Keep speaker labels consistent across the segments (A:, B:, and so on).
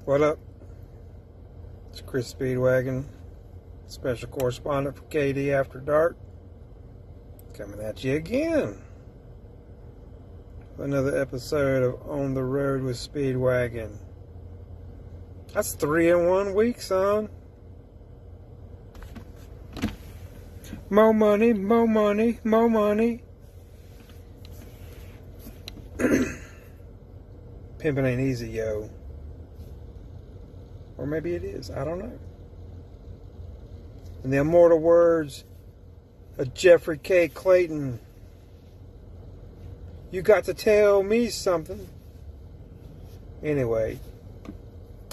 A: What up? It's Chris Speedwagon, special correspondent for KD After Dark, coming at you again. Another episode of On the Road with Speedwagon. That's 3 in 1 week, son. More money, more money, more money. Pimping ain't easy, yo. Or maybe it is. I don't know. In the immortal words of Jeffrey K. Clayton, you got to tell me something. Anyway,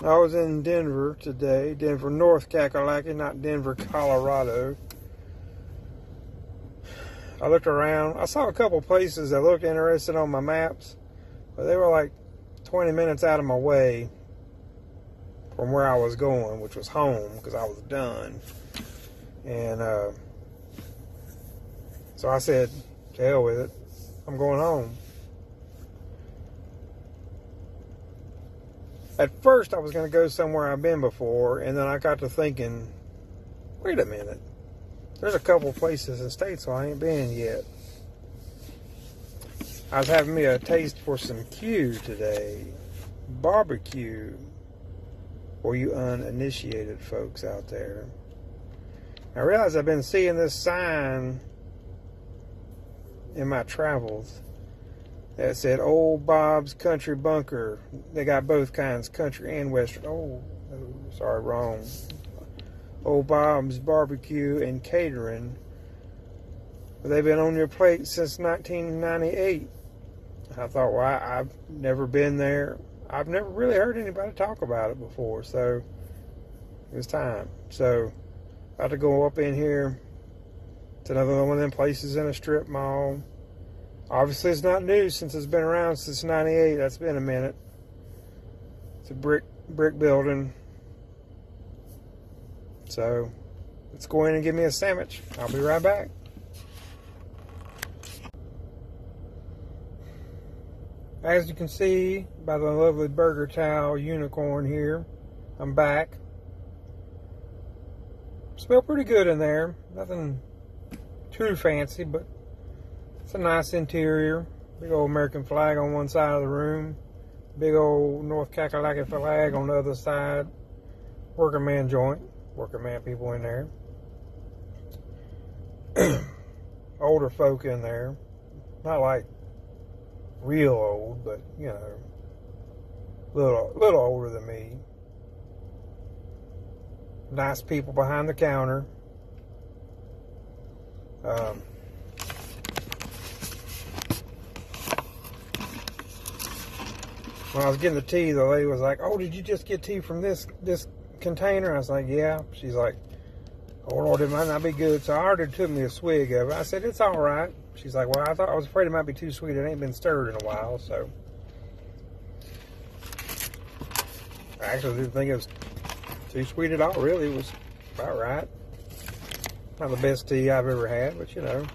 A: I was in Denver today. Denver, North Kakalaki, not Denver, Colorado. I looked around. I saw a couple places that looked interesting on my maps, but they were like 20 minutes out of my way from where I was going, which was home, because I was done. And so I said, to hell with it, I'm going home. At first I was going to go somewhere I've been before, and then I got to thinking, wait a minute, there's a couple places in states I ain't been yet. I was having me a taste for some Q today. Barbecue. For you uninitiated folks out there. I realize I've been seeing this sign in my travels that said Old Bob's Country Bunker. They got both kinds, country and western. Oh, sorry, wrong. Old Bob's Barbecue and Catering. They've been on your plate since 1998. I thought, well, I've never been there. I've never really heard anybody talk about it before, so it was time. So I had to go up in here. It's another one of them places in a strip mall. Obviously, it's not new since it's been around since '98. That's been a minute. It's a brick building. So let's go in and give me a sandwich. I'll be right back. As you can see by the lovely burger towel unicorn here, I'm back. Smell pretty good in there. Nothing too fancy, but it's a nice interior. Big old American flag on one side of the room. Big old North Kakalaki flag on the other side. Working man joint. Working man people in there. Older folk in there. Not like real old, but you know, little older than me. Nice people behind the counter. When I was getting the tea, the lady was like, "Oh, did you just get tea from this container?" I was like, "Yeah." She's like, "Oh Lord, it might not be good." So I ordered, took me a swig of it. I said, "It's all right." She's like, "Well, I was afraid it might be too sweet. It ain't been stirred in a while." So I actually didn't think it was too sweet at all. Really, it was about right. Not the best tea I've ever had, but you know,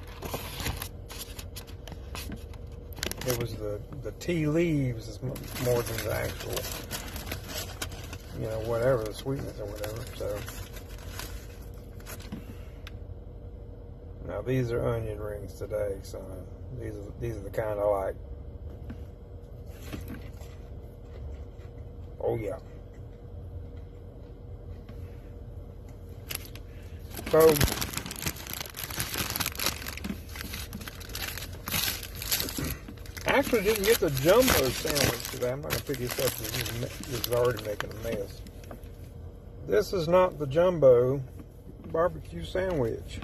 A: it was the tea leaves is more than the actual, you know, whatever, the sweetness or whatever. So now these are onion rings today, son. These are the kind I like. Oh yeah. So I actually didn't get the jumbo sandwich today. I'm not gonna pick this up because this is already making a mess. This is not the jumbo barbecue sandwich.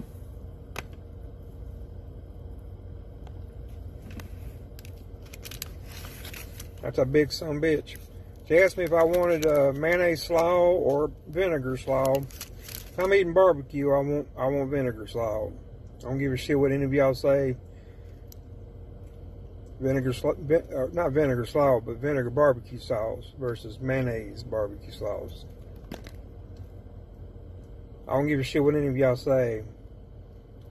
A: That's a big son of a bitch. She asked me if I wanted mayonnaise slaw or vinegar slaw. If I'm eating barbecue, I want vinegar slaw. I don't give a shit what any of y'all say. Not vinegar slaw, but vinegar barbecue sauce versus mayonnaise barbecue sauce. I don't give a shit what any of y'all say.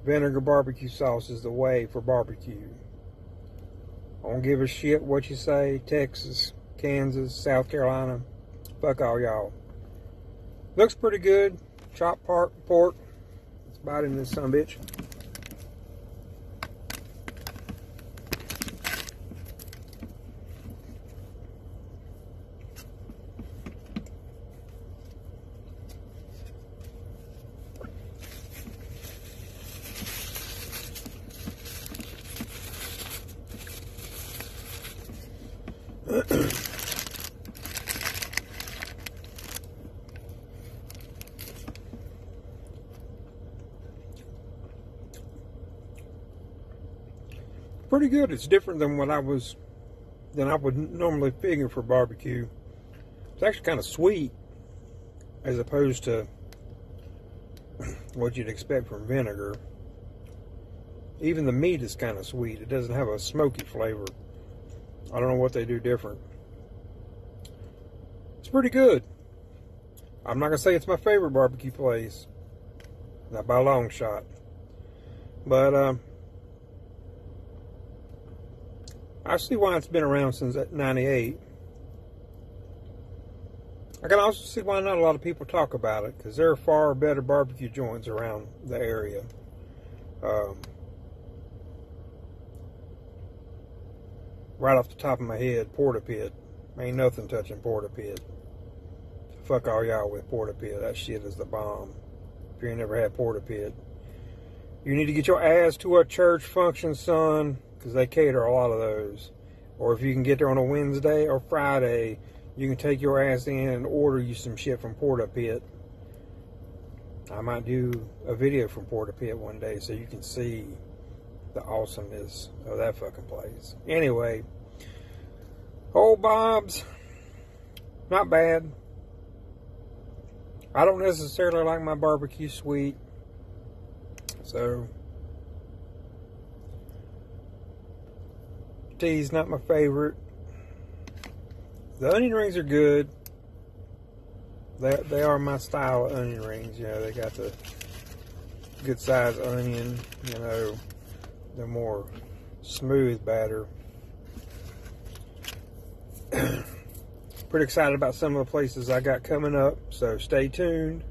A: Vinegar barbecue sauce is the way for barbecue. I don't give a shit what you say. Texas, Kansas, South Carolina. Fuck all y'all. Looks pretty good. Chopped pork. It's about in this sumbitch. Pretty good. It's different than what I would normally figure for barbecue. It's actually kind of sweet as opposed to what you'd expect from vinegar. Even the meat is kind of sweet. It doesn't have a smoky flavor. I don't know what they do different. It's pretty good. I'm not going to say it's my favorite barbecue place. Not by a long shot. But, I see why it's been around since '98. I can also see why not a lot of people talk about it, because there are far better barbecue joints around the area. Right off the top of my head, Porta Pit. Ain't nothing touching Porta Pit. Fuck all y'all with Porta Pit. That shit is the bomb. If you ain't never had Porta Pit, you need to get your ass to a church function, son, because they cater a lot of those. Or if you can get there on a Wednesday or Friday, you can take your ass in and order you some shit from Porta Pit. I might do a video from Porta Pit one day so you can see the awesomeness of that fucking place. Anyway, Old Bob's, not bad. I don't necessarily like my barbecue sweet, so tea's not my favorite. The onion rings are good. They are my style of onion rings. You know, they got the good size onion, you know, the more smooth batter. Pretty excited about some of the places I got coming up, so stay tuned.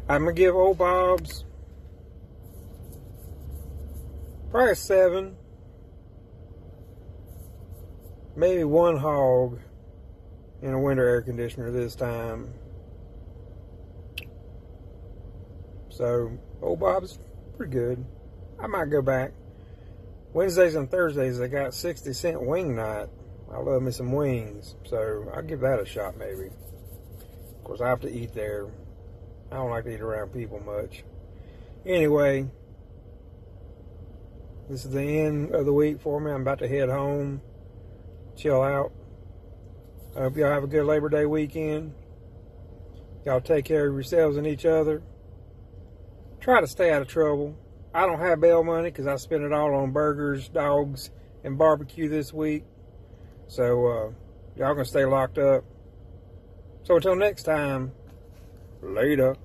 A: I'm gonna give Old Bob's probably a 7. Maybe 1 hog in a winter air conditioner this time. So, Old Bob's pretty good. I might go back. Wednesdays and Thursdays, they got 60-cent wing night. I love me some wings, so I'll give that a shot maybe. Of course, I have to eat there. I don't like to eat around people much. Anyway, this is the end of the week for me. I'm about to head home, chill out. I hope y'all have a good Labor Day weekend. Y'all take care of yourselves and each other. Try to stay out of trouble. I don't have bail money because I spent it all on burgers, dogs, and barbecue this week. So, y'all gonna stay locked up. So until next time, later.